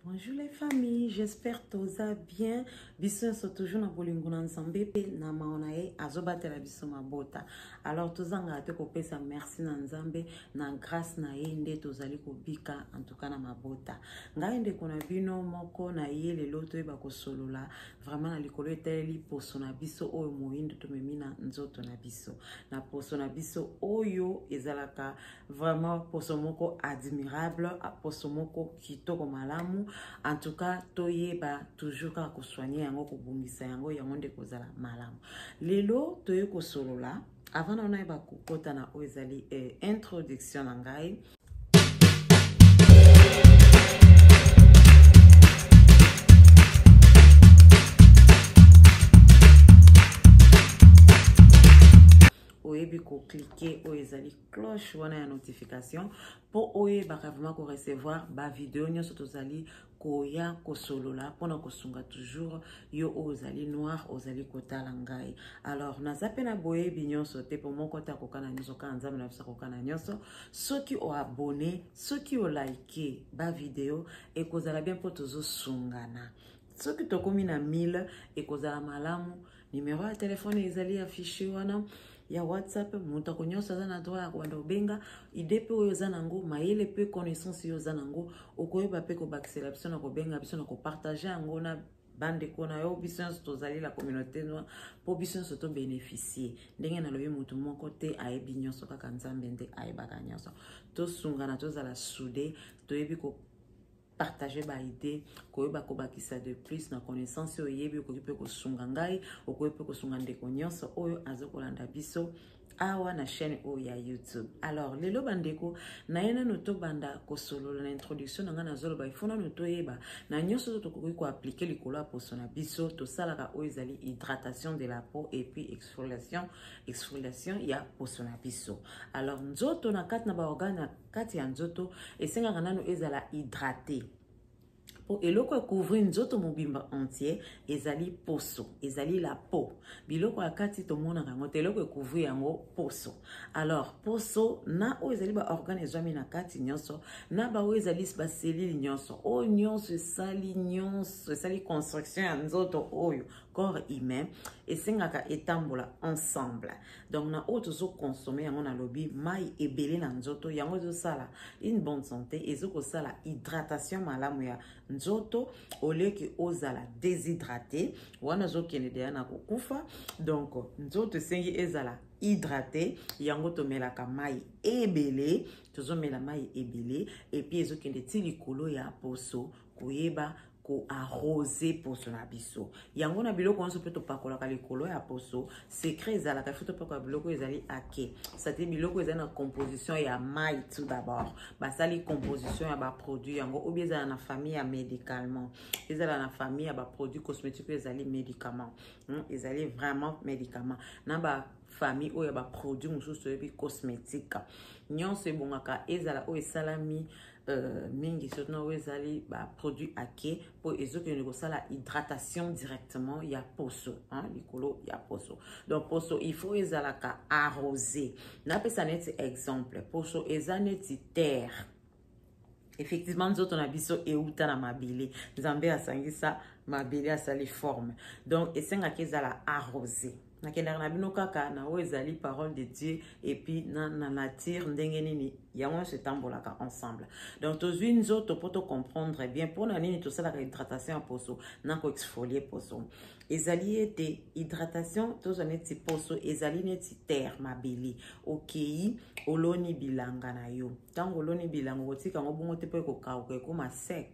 Bonjour les familles, j'espère que vous allez bien. Biso so toujours na bolingo na nzambe pe na maona ye azobatela biso mabota. Alors tozanga te ko pesa merci na nzambe na grâce na ye nde tozali ko bika en tout cas na mabota. Ngai nde kona bino moko na ye lelo to eba ko solola vraiment na likolo eteli poso na biso oyo moyindo to memina nzoto na biso. Na poso na biso oyo ezalaka vraiment poso moko admirable, poso moko kitoko malamu. En tout cas, toyeba toujours ka ko soigner yango ko bungisa yango yango nde kozala malamu. Lelo toye ko solola avant na eba ko kota na oezali introduction na ngai. Oyebi ko cliquer oezali cloche wana ya notification pour oyeba vraiment ko recevoir ba vidéo nyonso tozali koya ko solola pona ko sunga toujours yo ozali noir ozali kotala ngai. Alors nazape na boyebi nyonso te po moko ta kokana nyonso ka nzambe na bisa kokana nyonso soki o abonné soki o like ba vidéo e kozala bien po tozo sungana. Soki tokomi na 1000 e kozala malamu numéro ya téléphone ezali affiché wana ya WhatsApp muta konyosa za na droit ya kwanda obenga ide pe oyo za nango mayele pe connaissance yo za nango okoyeba pe ko bakisela biso na ko benga biso na ko partager yango na bande kona yo biso tozali la communauté noire po biso to bénéficier ndenge na loye mutu moko te ayebi nyonso kaka nzambe nde ayebaka nyonso to sungana tozala soudé toyebi ko partager ba idée koyeba ko bakisa de plus na connaissance oyebi ko pe ko sunga ngai okoyebi ko sunga ndeko nyonso oyo azokolanda biso awa na chaîne oyo ya YouTube. Alors lelo bandeko na yena noto banda ko solo na introduction nga na zolo ba ifona noto yeba na nyonso to ko appliquer likolo a poso na biso to salaka oyo ezali hydratation de la peau et puis exfoliation ya poso na biso. Alors nzoto na kati na ba organe kati ya nzoto esenga nanu ezala hydraté. Pour eloko couvrir nzoto mobimba entier ezali poso ezali la peau biloko akati to mona kango teloko couvrir yango poso. Alors poso na o ezali ba organe ezwami na kati nyonso na ba o ezali ba cellule nyonso o nyonso sali construction ya nzoto oyo corps humain esengaka etambola ensemble. Donc na o tozo consommer yango na lobi mai ebele na nzoto yango zo sala une bonne santé ezoko sala hydratation malamu ya nzoto oleki ozala déshydraté wana zo kende deya na kokufa. Donc nzoto sengi ezala hydraté yango to melaka mai ebele tozo mela mai ebele et puis ezo kende ti likolo ya poso koyeba ko arroser poso na biso yango na biloko onso pe to pakola ka likolo ya poso secret ezala ka foto pakola biloko ezali ake sate biloko ezali na composition ya mai tout d'abord basali composition ya ba produit yango ou bien ezala na famille ya médicalement ezala na famille ya ba produit cosmétique ezali médicament ezali vraiment médicament na ba famille oyo ba produit mususu ebi cosmétique nyonso ebongaka ezala o esalami mingi surtout na ezali ba produit ake po ezokende ko sala hydratation directement ya poso likolo ya poso. Donc poso il faut ezala ka arroser na pesa net exemple poso ezaneti terre. Effectivement nzoto na biso euta na mabele nzambe asangisa mabele asali forme donc esenga kezala arroser na kenda na bino kaka na o ezali parole de Dieu et puis na nature ndenge nini yango se tambolaka ensemble. Donc tozwi nzoto poto comprendre bien pour na nini to sala hydratation poso na ko exfolier poso ezali ete hydratation tozo neti poso ezali neti terre mabele okei oloni bilanga na yo tango oloni bilanga otika ngo bongo te po ko kauka ko ma sec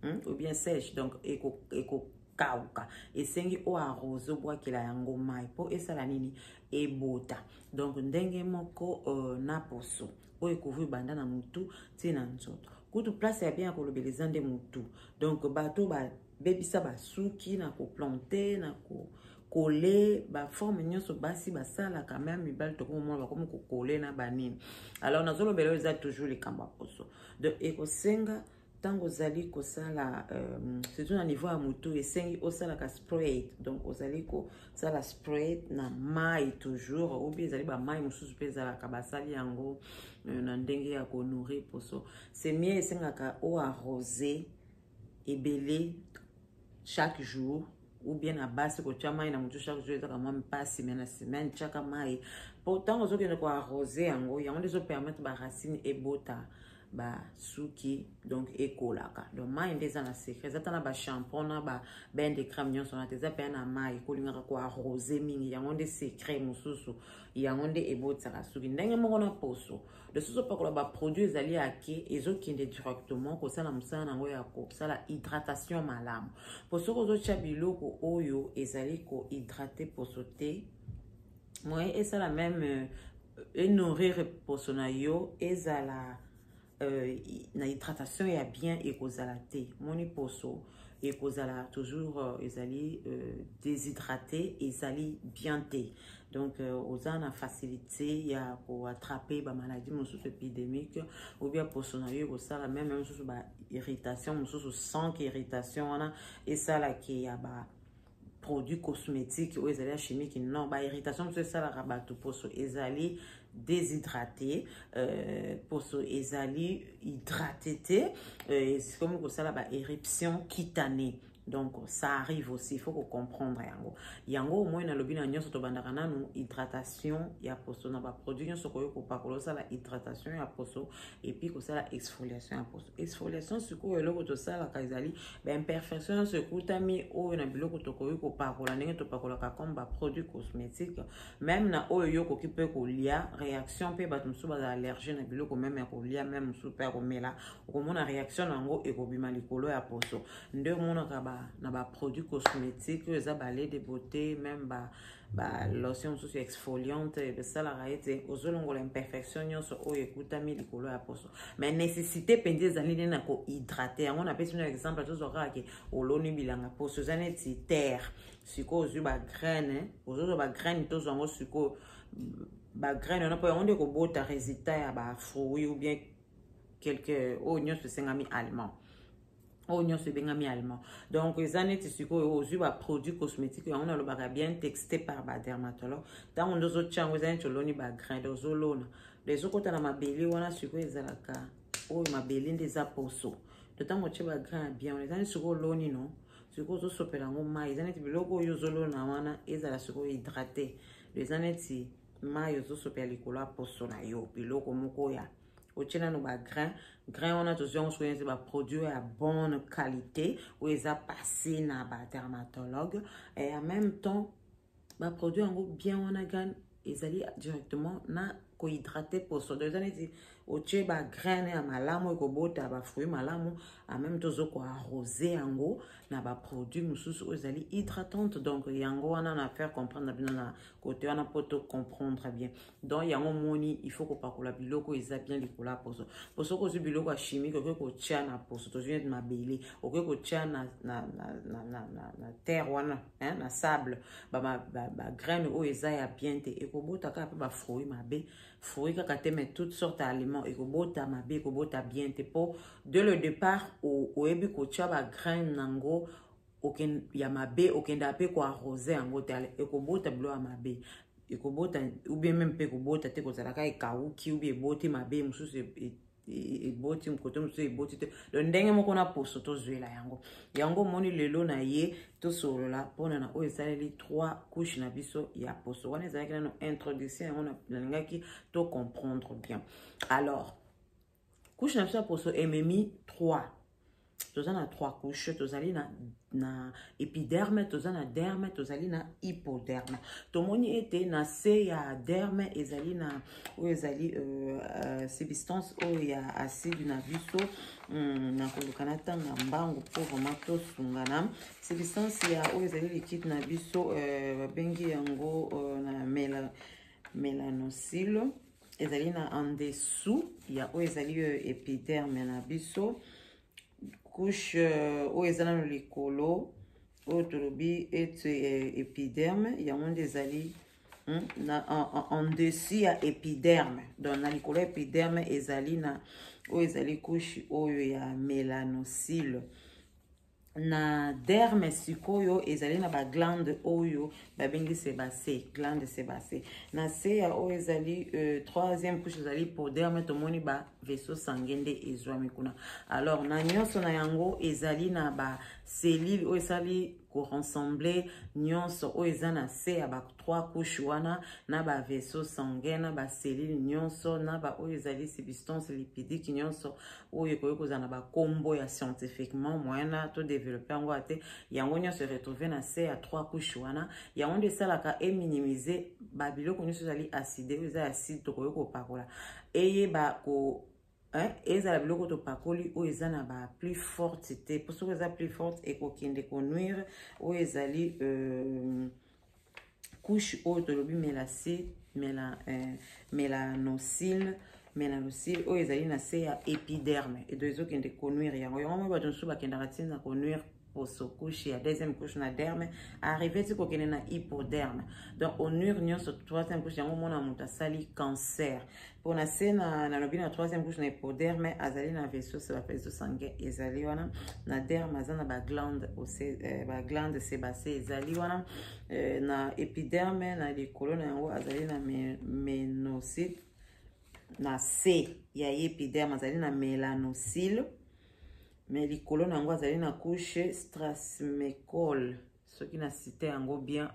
ou bien sèche donc eko kauka esengi o arrose obwakela yango mai po esala nini ebota. Donc ndenge moko na poso o ekouvri banda na mutu ti na nzoto kutu place ya bien kolobeleza nde mutu. Donc bato ba bebisa basuki na ko planter na ko coller ba forme nyonso basi basala quand même mibali to ko mona comme ko coller na banini. Alors nazolo belo eza toujours les kamba poso de ekosenga tango zali ko sala c'est un niveau à mutu esengi osala ka spray. Donc ozali ko sala spray na mai toujours ou bien zali ba mai mususu pe zala ka basali yango na ndenge ya ko nourrir poso c'est mieux esenga ka o arroser ebele chaque jour ou bien à base que tu as mai na mutu chaque jour ezaka moi pas semaine à semaine chaka mai pourtant ozo kende ko arroser yango yango dezo permettre ba racine ebota ba suki donc ekolaka donc mai ndeza na secret zata na ba shampoing na ba ben de crème nyonso na teza pe na mai kolingaka ko arroser mingi yango nde secret mususu yango nde ebota suki ndenge moko na poso de soso pakola ba produits ezali ake ezokende directement kosala mosala nango ya kosala hydratation malamu poso kozotia biloko oyo ezali ko hydrater poso te moi esala même nourrir poso na yo ezala na hydratation ya bien ekozala te moni poso ekozala toujours ezali déshydraté ezali bien te donc oza na facilité ya ko attraper ba maladie mosusu épidémique ou bien poso na yo ekosala même mosusu ba irritation mosusu sans irritation wana esala ke ya ba produits cosmétiques ou ezali chimique non ba irritation mosusu esalaka bato poso ezali déshydraté poso ezali hydraté c'est comme que ça là ba éruption cutanée donc ça arrive aussi il faut comprendre yango au moins na lobina nyonso to bandaka nanu hydratation ya poso na ba produit nyonso ko yoko pakolo ça la hydratation ya poso et puis ko ça la exfoliation ya poso exfoliation siko eloko to sala ka ezali ba imperfection se kutami o na biloko to ko yoko pakola ndenge to pakola ka comme ba produit cosmétique même na oyo yoko ki peut ko lia réaction pe ba tumsu ba allergie na biloko même ya ko lia même super ko mela ko mona réaction nango e ko bima likolo ya poso nde mona ka ba na ba produits cosmétiques eza ba lait de beauté même ba lotion sous exfoliante et ça la raite ozolongo l'imperfection nyonso o ekutami likolo ya poso mais nécessité pende ezali na ko hydrater yango na pesi un exemple tozoka ke oloni bilanga poso zaneti terre siko ozu ba graine ozo ba graine tozongo siko ba graine on peut on de ko bota résultat ya ba fruits ou bien quelques oignons se sengami allemand oignon se bengami allemand donc les années tisiko ozu ba produits cosmétiques on a le baga bien texté par ba dermatologue tant on dozo tchango les années toloni ba grain dozo lona les autres na mabeli wana siko ezalaka o mabeli ndeza poso de tant mo tcheba grain bien les années siko loni non siko zo sopela ngo mai les années biloko yo zolona wana ezala siko hydraté les années ti mai yo zo sopela likolo poso na yo biloko moko ya ochena no ba grain on a toujours soigné ba produit à bonne qualité ou ils a passé na ba dermatologue et en même temps ba produit en bien on a gagne ils allaient directement na ko hydrater pour so deux années oche ba grain ya malamu ko bota ba fruit malamu en même temps ko arroser yango na ba produit mususu ozali hydratante donc yango wana na faire comprendre bien na côté wana poto comprendre bien donc yango moni il faut ko pakola biloko eza bien likola poso ko zu biloko chimique ko tia na poso to vient de mabele ko tia na terre wana hein na sable ba graine o eza ya bien te e ko bota ka ba fruit mabe fruit ka te met toutes sortes d'aliments et ko bota mabe ko bota bien te po de le départ o ebi ko tia ba graine nango oken ya mabe okenda pe ko arroser yango te e ko bota blo ya mabe e ko bota ou bien même pe ko bota te ko zalaka e kauki ou bien boti mabe mususu e boti mkoto mususu e boti te le ndenge moko na poso to zwela yango moni lelo na ye to solola pona na o esaleli 3 couches na biso ya poso wana ezalaki na introduction yango na lingaki to comprendre bien alors couche na biso ya poso ememi 3 tozana 3 couches tozali na épiderme tozana derme tozali na hypoderme tomoni ete na se ya derme ezali na o ezali substance o ya acide na biso na kolukana tanga mbangu po vraiment to sungana substance ya o ezali liquide na biso bengi yango na mélanocyle ezali na en dessous ya o ezali épiderme na biso couche o ezala no likolo o tolobi ete épiderme yango ezali na en dessus ya épiderme donc na likolo épiderme ezali na o ezali couche oyo ya mélanocyle na derme sikoyo ezali na ba glande oyo babengi sébacée, glande sébacée. Na se ya oyo ezali troisième couche ezali pour derme tomoni ba vaisseau sanguin nde ezwami kuna. Alors na nyonso na yango ezali na ba cellule oyo ezali ko rassembler nyonso oyo eza na se ya ba trois couches wana na ba vaisseau sanguin na ba cellule nyonso na ba oyo ezali substance lipidique nyonso oyo koyo kozana ba kombo ya scientifiquement moyena to développer yango ate yango nyonso retrouver na se ya trois couches wana yango nde esalaka minimiser ba biloko nyonso ezali acide oyo eza acide tokoyo kopakola eyeba ko ezala biloko topakoli oyo eza na ba plus forte te po soki eza plus forte ekokende konuire oyo ezali couche oyo tolobi mélanocyle mélanocyle oyo ezali na se ya épiderme edo ezokende konuire yango yango moi bato mosusu bakendaka ntina na konuire poso couche ya deuxième couche na derme arrivé ti kokende na hypoderme donc onuire nyonso troisième couche yango mona moto asali cancer mpo na se nalobi na troisième couche na hypoderme azali na vaisseau se vaisseau sanguin ezali wana na derme aza na baglande sébacée ezali wana na épiderme na likolo na yango azali na ménocyte na se ya épiderme azali na mélanocyle mais likolo na yango azali na couche strasmecole soki na cité yango bien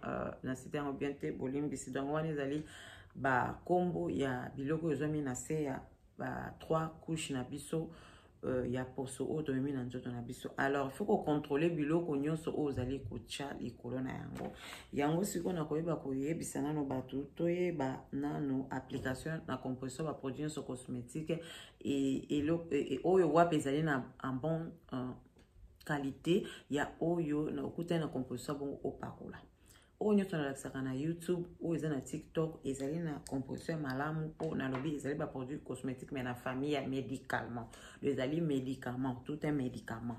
te bolimbisi donc wana ezali ba kombo ya biloko ezwami na se ya ba trois couches na biso ya poso oyo tomemi na nzoto na biso. Alors il faut kocontrôler biloko nyonso oyo ozali kotya likolo na yango yango sikoyo na koyeba koyebisa nano bato toyeba nano application na composition ba produit nyonso cosmétique oyo wapi ezali na en bon qualité ya oyo na okutani na composition bongo opakola oyo nyonso nalakisaka na YouTube oyo eza na TikTok ezali na composition malamu mpo nalobi ezali ba produit cosmétique mais na famille ya médicalement ezali médicament tout un médicament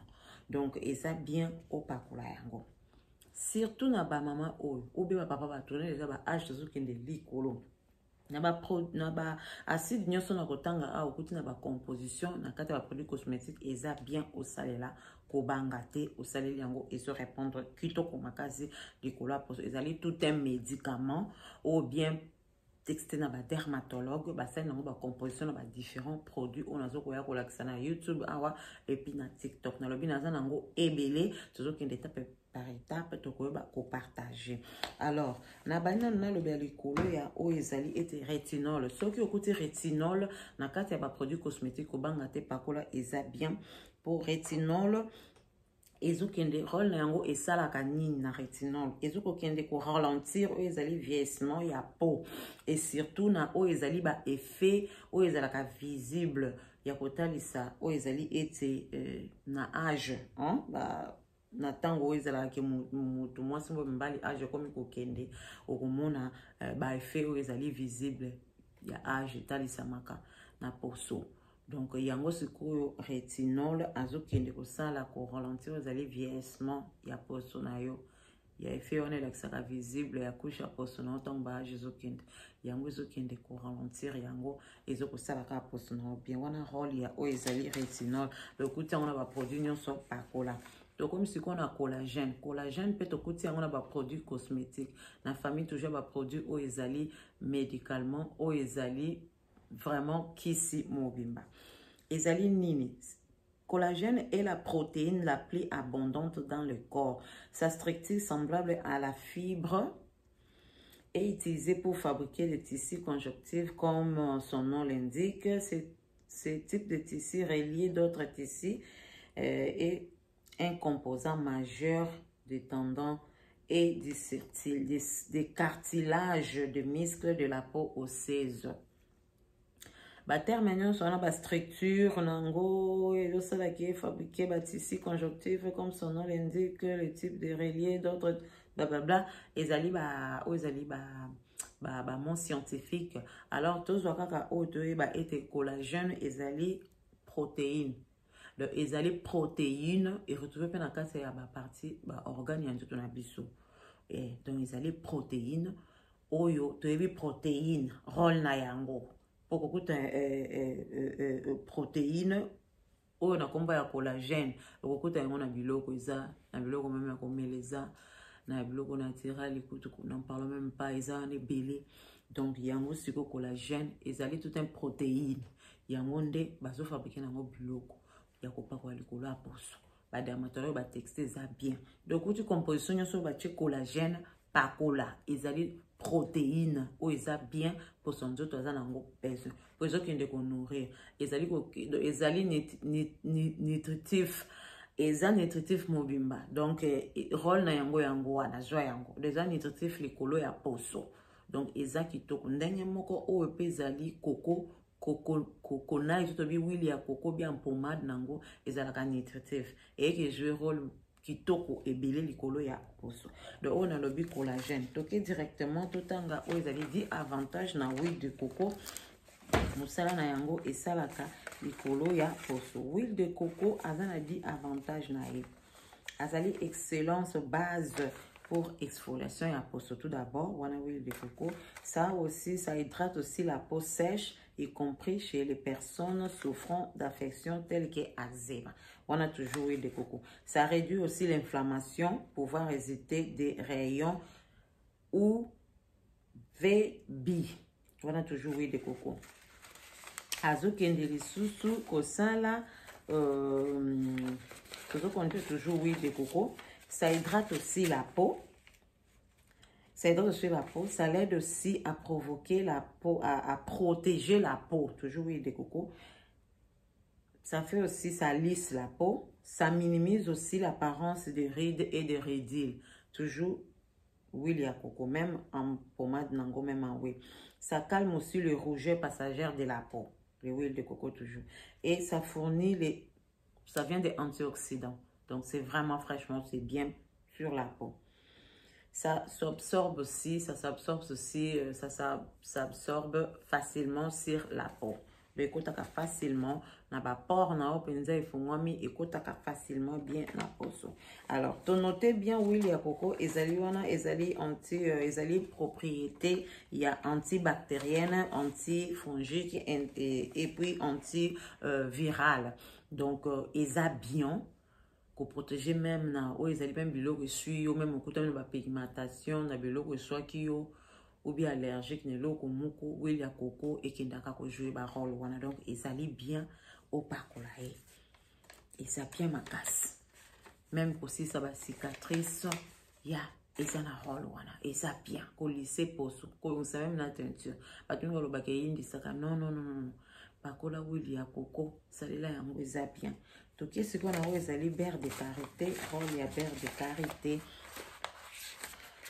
donc eza bien opakola yango surtout na ba mama oyo obe ba papa batourne eza ba âge tozokende likolo na ba acide nyonso na kotanga a okuti na ba composition na kati ya ba produit cosmétique eza bien osalela kobanga te osaleli yango ezo répondre kitoko makasi likolo poso ezali tout un médicament ou bien texte na ba dermatologue basali nango ba composition na ba différents produits on azo koya kolakisa na YouTube awa et puis na TikTok na lobi naza nango ebele tozokende étape par étape tokoyeba kopartager. Alors na banina na lobi ya likolo ya oyo ezali ete rétinol soki okuti rétinol na kati ya ba produits cosmétiques kobanga te pakola eza bien pour rétinol ezokende rôle na yango esalaka nini na rétinol ezokokende ko ralentir oyo ezali vieillissement ya peau et surtout na oyo ezali ba effet oyo ezalaka visible ya kotalisa oyo ezali ete na âge na tango oyo ezalaka mutu mwasi mbo mbali âge komi kokende okomona ba effet oyo ezali visible ya âge etalisamaka na poso. Donc yango sikoyo rétinol azokende kosala ko ralentir ezali vieillissement ya poso na yo ya effet on elakisaka visible ya couche ya poso na otango ba âge ezokende yango ezokende ko ralentir yango ezokosala ka poso na bien wana rôle ya oyo ezali rétinol lokuti yango na ba produit nyonso pakola tokomi sikoyo na collagène mpe tokuti yango na ba produit cosmétique na famille toujours ba produit oyo ezali médicalement oyo ezali vraiment kisi mobimba ezali nini. Collagène est la protéine la plus abondante dans le corps. Sa structure semblable à la fibre est utilisée pour fabriquer des tissus conjonctifs comme son nom l'indique. Ce type de tissu relié d'autres tissus est un composant majeur des tendons et des cartilages de muscles de la peau osseuse. Ba terme nyonso wana ba structure nango ezosala ki fabriquer ba tissus conjonctifs comme son nom l'indique, le type de relié d'autres blablabla ezali ba mon scientifique. Alors tozwa kaka oyo toyeba ete collagène ezali protéine. Donc ezali protéine et retrouver pe na kati ya ba partie ba organe ya nzoto na biso. Et donc ezali protéine oyo toyebi protéine rôle na yango. Pour que protéine oyo na komba ya collagène okokuta yango na biloko eza na biloko même ya komeleza na biloko naturel écoute n'en parle même pas eza wana ebele donc yango siko collagène ezali tout un protéine yango nde bazofabrike nango biloko ya kopakola likolo ya poso badermatologue batexte eza bien donc uti composition nyonso batie collagène pakola ezali protéine oyo eza bien poso nzoto aza nango besoin po ezokende konourrir ezali nutritif eza nutritif mobimba donc rôle na yango wana zwa yango eza nutritif likolo ya poso donc eza kitoko ndenge moko oyo mpe ezali coconut to bi wili ya coco bien pommade nango ezalaka nutritif eyeke jouer rôle kitoko ebele likolo ya poso donc oyo nalobi collagène toke directement totanga oyo ezali 10 avantage na huile de coco mosala na yango esalaka likolo ya poso huile de coco aza na 10 avantage na ye azali excellence base pour exfoliation ya poso tout d'abord wana huile de coco ça aussi ça hydrate aussi la peau sèche y compris chez les personnes souffrant d'affections telles que eczéma on a toujours huile de coco ça réduit aussi l'inflammation pouvoir résister des rayons ou VB on a toujours huile de coco azokende lisusu kosala toujours huile de coco ça hydrate aussi la peau. Ça hydrate aussi la peau. Ça l'aide aussi à provoquer la peau, à protéger la peau. Toujours huile de coco. Ça fait aussi, ça lisse la peau. Ça minimise aussi l'apparence des rides et des ridules. Toujours huile de coco, même en pommade nango, même en huile. Ça calme aussi le rouget passagère de la peau. L'huile de coco toujours. Et ça fournit les... Ça vient des antioxydants. Donc, c'est vraiment fraîchement, c'est bien sur la peau. Ça s'absorbe aussi, ça s'absorbe facilement sur la peau. Le kotaka facilement, na ba pore na openza ifungwami ekotaka facilement bien na poso. Alors, to notez bien huile ya coco, ezali wana ezali ezali propriété ya antibactérienne, antifongique et puis antivirale. Donc, eza bien pour protéger même na o ezali même biloko suyo même okutami ba pigmentation na biloko swaki yo ou bien allergique ne loko moko huile ya coco ekendaka ko jouer ba rôle wana donc ezali bien au pakola et ça bien makasi même aussi ça ba cicatrice ya eza na rôle wana eza bien ko lisser poso ko ça même na teinture batu ngolo ba kayindi saka non pakola huile ya coco salela yango eza bien. Donc, ce qu'on a ezali beurre de karité, rôle ya beurre de karité.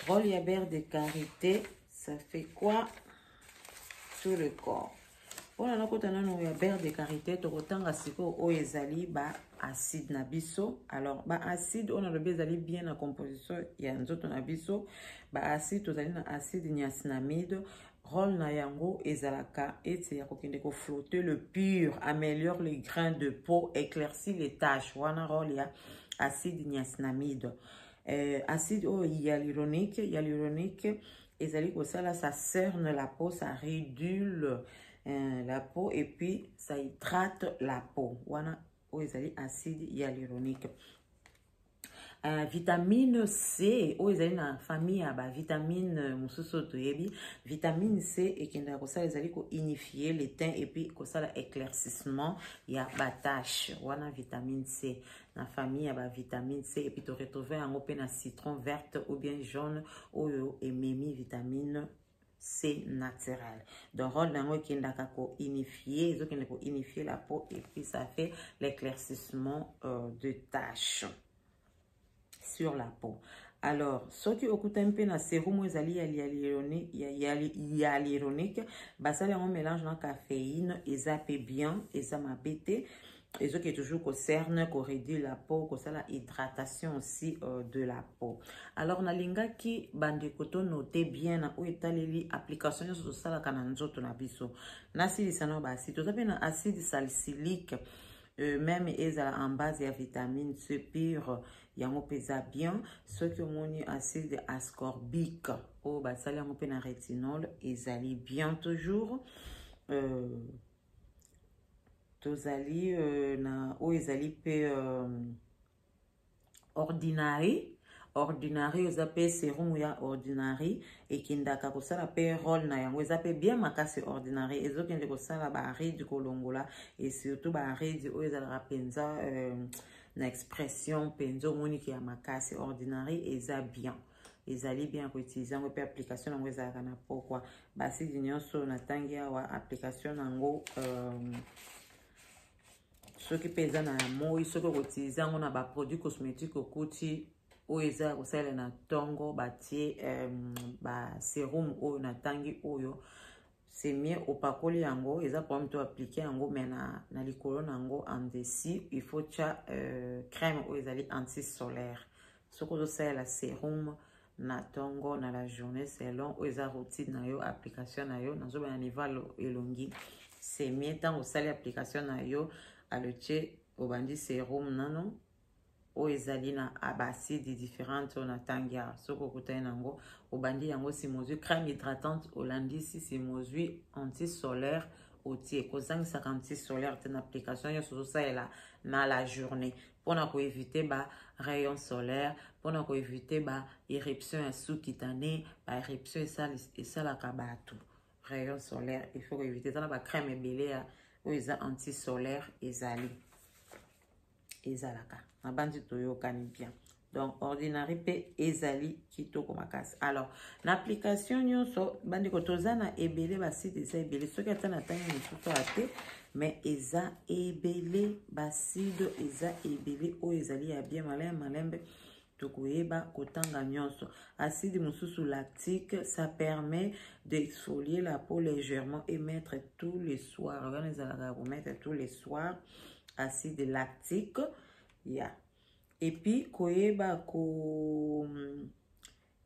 Rôle ya beurre de karité, ça fait quoi sur le corps? On a notre ya beurre de karité, to kotanga siko o ezali ba acide na biso. Alors, ba acide on a le bezali bien la composition ya nzoto na biso. Ba acide tozali na acide niacinamide. Rôle na yango ezalaka ete ya kokende ko flotter le pur, améliore les grains de peau, éclaircit les taches. Wana rôle ya acide niacinamide. Acide hyaluronique, ezali kosala ça cerne la peau, ça réduit la peau et puis ça hydrate la peau. Wana ezali acide hyaluronique. Vitamine C, o ezali na famille ya ba vitamine mususu toyebi vitamine C ekenda kosala ezali ko unifier les teints et puis kosala éclaircissement ya ba tache wana vitamine C na famille ya ba vitamine C et puis to retrouver yango pe na citron verte ou bien jaune oyo ememi vitamine C naturel. Donc rôle nango ekendaka ko unifier ezokende ko unifier la peau et puis ça fait l'éclaircissement de taches sur la peau. Alors, ce qui occupe un peu na sérum ezali hyaluronique, basali on mélange na caféine, ezape bien, ezama bête, et ce qui est toujours concerne, qu'on réduit la peau, qu'on la hydratation aussi de la peau. Alors, na linga ki bande koto note bien na ou etaleli application sur sala kananzoto na biso. Na silisano ba si to na acide salicylique. Même en base de vitamine C pure, yango pesa bien. Ceux qui ont acide ascorbique, ou basali yango pe na rétinol, ezali bien toujours. tozali na oyo ezali pe ordinary eza pe serum ya ordinary ekendaka kosala pe rôle na yango eza pe bien makasi ordinary ezokende kosala baride kolongola et surtout baride oyo ezalaka mpenza na expression mpenza omoniki ya makasi ordinary eza bien ezali bien koutilize yango pe application nango ezalaka na pokwa basidi nyonso natangi awa application nango soki mpe eza na moi soki okoutilize yango na baproduit cosmétique okuti oyo eza kosalela na ntongo batie baserum oyo natangi oyo c'est mieux opakoli yango eza problème to appliquer yango mais na likolo nango en dessus il faut tia crème oyo ezali anti solaire soki ozosalela serum na ntongo na la journée selon oyo eza routine na yo application na yo nazobana niveau elongi c'est mieux ntango osali application na yo alotie obandi serum nano oyo ezali na abacide différente oyo natangi awa soki okutani nango obandi yango simozwi crème hydratante olandisi simozwi anti solaire otie kozangisaka anti solaire te na application nyonso ozosalela na la journée mpona koevite ba rayon solaire mpona koevite ba éruption ya sous-cutané ba éruption esalaka bato rayon solaire il faut koevite eza na bacrème ebele ya oyo eza anti solaire ezalaka na bandi toyokani bien donc ordinary pe ezali kitoko makasi alors na application nyonso bandeko toza na ebele basite eza ebele soki ata na ntango mosusu ate mais eza ebele baside eza ebele oyo ezali ya bien malembe tokoyeba kotanga nyonso acide mosusu lactique ça permet d'exfolier la peau légèrement et mettre tous les soirs regarde ezalaka vous mettre tous les soirs acide lactique yeah. Et puis koyeba ko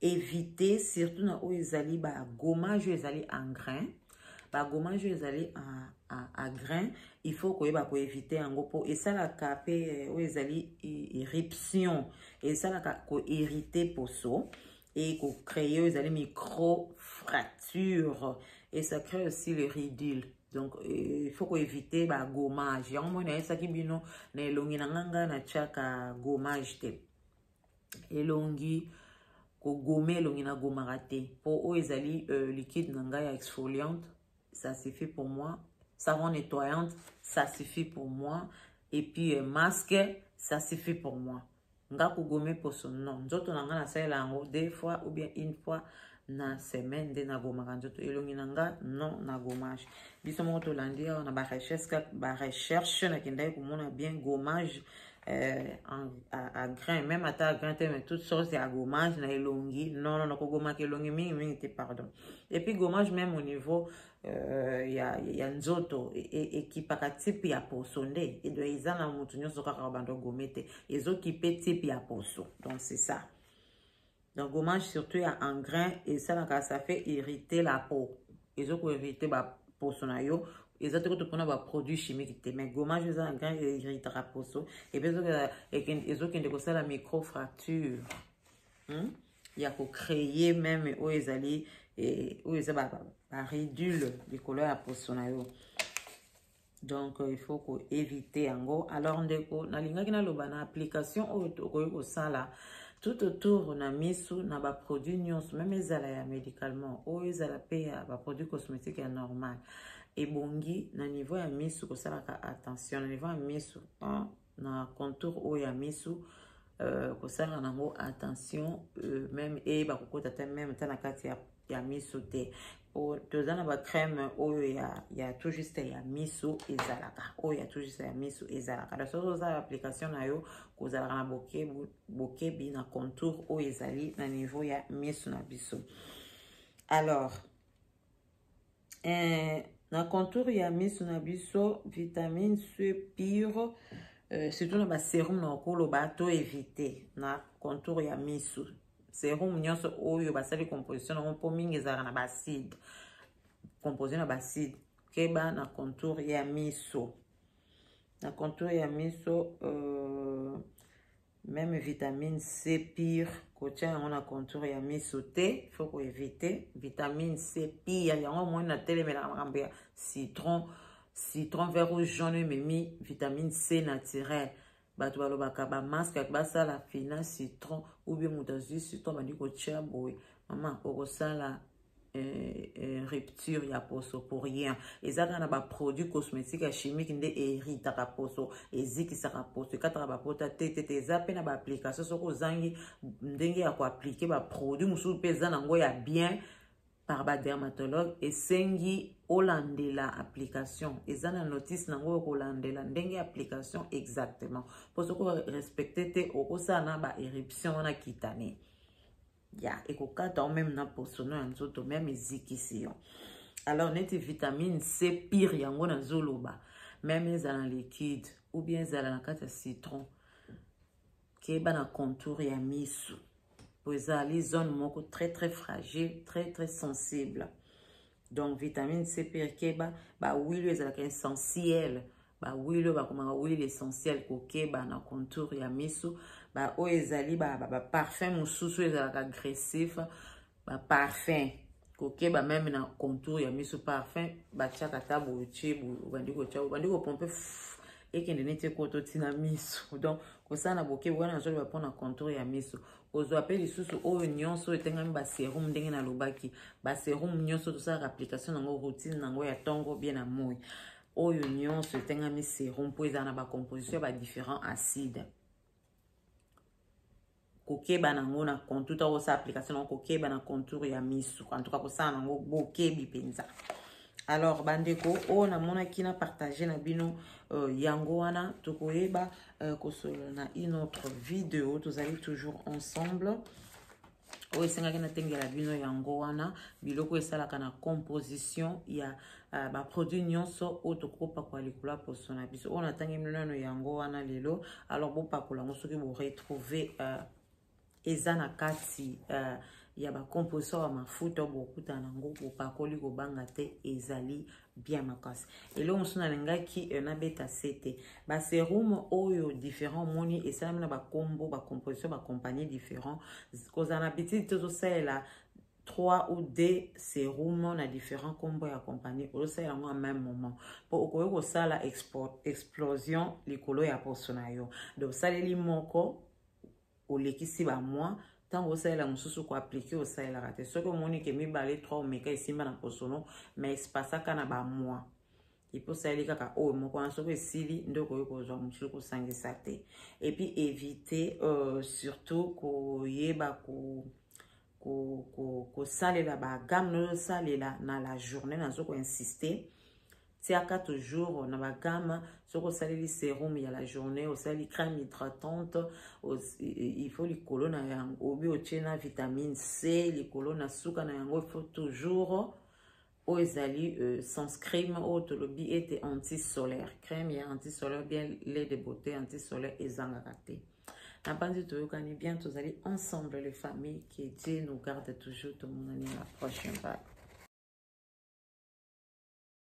éviter surtout na oyo ezali ba gommage ezali en grain ba gommage ezali à grain il faut koyeba ko éviter yango po esalaka pe oyo ezali éruption esalaka ko irriter poso et ko créer ezali micro fracture et ça crée aussi le ridule. Donc il faut éviter ba gommage yango mona esaki bino na elongi na nganga na chaka gommage te elongi ko gommer elongi na gomaka te po oyo ezali liquide na ngai ya exfoliante ça suffit pour moi savon nettoyante ça suffit pour moi et puis masque ça suffit pour moi nga ko gommer poso non nzoto na nga na salela yango 2 fois ou bien une fois na semaine de na gomaka nzoto elongi na nga non na gommage biso moko tolandi awa na barecherche nakendaki komona bien gommage à grain même ata à grain te mais toutes sortes ya gommage na elongi non kogomaka elongi mingi te pardon et puis gommage même au niveau ya nzoto ekipaka type ya poso nde edo eza na motu nyonso kaka bando gome te ezokipe type ya poso donc c'est ça. Donc, gommage surtout en grain et ça fait irriter la peau. Ils ont irriter la peau. Ils ont produits chimiques. Mais gommage en grain irrite la peau. Et puis, ils ont la microfracture. Il y a pour créer même où ils allaient où ils ont la ridule de couleur à peau. Donc, il faut éviter en gros. Alors, on a une application au sala. Tout autour na misu na ba produit nyonso même ezala ya médicalement o ezala pe ya ba produit cosmétique ya normal et bongi na niveau ya misu ko sala ka attention na niveau ya misu na contour o ya misu ko sala nango attention même et ba kokota te même ta na kati ya misu te o tozana ba crème oyo ya tout juste ya misu ezalaka oyo ya tout juste ya misu ezalaka la chose za application na yo kozalaka na bokebi na contour oyo ezali na niveau ya misu na biso. Alors na contour ya misu na biso vitamine C pure surtout na ba sérum na okoloba to éviter na contour ya misu sérum nyonso oyo basali composition na mpo mingi ezalaka na baside composé na baside keba na contour ya miso na contour ya miso même vitamine C pure kotia yango na contour ya miso te il faut ko éviter vitamine C pure yango mo na telemela makambo ya citron citron vert rouge jaune memi vitamine C naturelle bato balobaka ba masque basa la fina citron ou bien mutazi citron bandi ko tia boy maman okosala rupture ya poso pour rien ezaka na ba produit cosmétique chimique nde hérita ka poso eziki saka poso kataka ba pota tete eza pe na ba application soko zangi ndenge ya ko appliquer ba produit musu peza nango ya bien par ba dermatologue et sengi olandela application ezana notice nango kolandela ndenge application exactement pour ce ko respecter te okosana ba éruption na kitane ya ekokata même na posono ya nzoto même ezikisi. Alors neti vitamine C pire yango na zoloba même ezala liquide ou bien ezala na kati ya citron keba na contour ya misu po ezali zone moko très fragile très sensible. Donc vitamine C pire keba ba huile ezalaka essentiel ba huile ba komaka huile essentiel kokeba na contour ya misu ba o ezali ba parfum mususu ezalaka agressif ba parfum kokeba même na contour ya misu parfum ba tiaka tabo chibu bandiko pompe ekende nete koto tina misu. Donc kosana boke wana zolo ba pona contour ya misu ozwa pe lisusu oyo nyonso etengami ba sérum ndenge na lobaki ba sérum nyonso to sa application nango routine nango ya tongo bien na moi oyo nyonso etengami sérum po ezana ba composition ba différents acides kokeba nango na contour to sa application nango kokeba na contour ya misu en tout cas kosana nango bokebi penza. Alors bandeko o na mona kina partager na bino yango wana tokoyeba kosolo na une autre vidéo tozali toujours ensemble o esengaki na tengela bino yango wana biloko esalaka na composition ya ba produit nyonso o tokopa kwa likula poso na biso o na tangi mino yango wana lelo. Alors bo pakola ngo soki bo retrouver eza na kati ya ba composition ya mafuta bokuta nango bopakoli kobanga te ezali bien makasi. Elo musuna lengaki na beta sete ba sérum oyo différent moni esalami na ba combo ba composition ba compagnie différent kozana petit to saela 3 ou 2 sérum na différents combos ya compagnie o saela en même moment pour okoyo ko sala explosion likolo ya posona yo. Donc saleli moko olekisi ba moi tango osalela mususu ko appliquer osalela rate soko moni ke mibale 3 omeka esimba na posono mais espasaka na ba moi ipo saeli kaka o moko na soko esili ndoko yo kozwa mususu ko sangisa te. Et puis éviter surtout ko yeba ko salela ba gamme no salela na la journée na soko insister tiaka toujours na ba gamme soko saleli sérum ya la journée au sali crème hydratante il faut li colonne yango obi otiena vitamine C li colonne suka na yango il faut toujours o ezali sans crème o tolobi ete anti-solaire crème ya anti-solaire bien lait de beauté anti-solaire ezangaka te. Na bandi toyokani bien tozali ensemble les familles, que Dieu nous garde toujours tout le monde à la prochaine fois.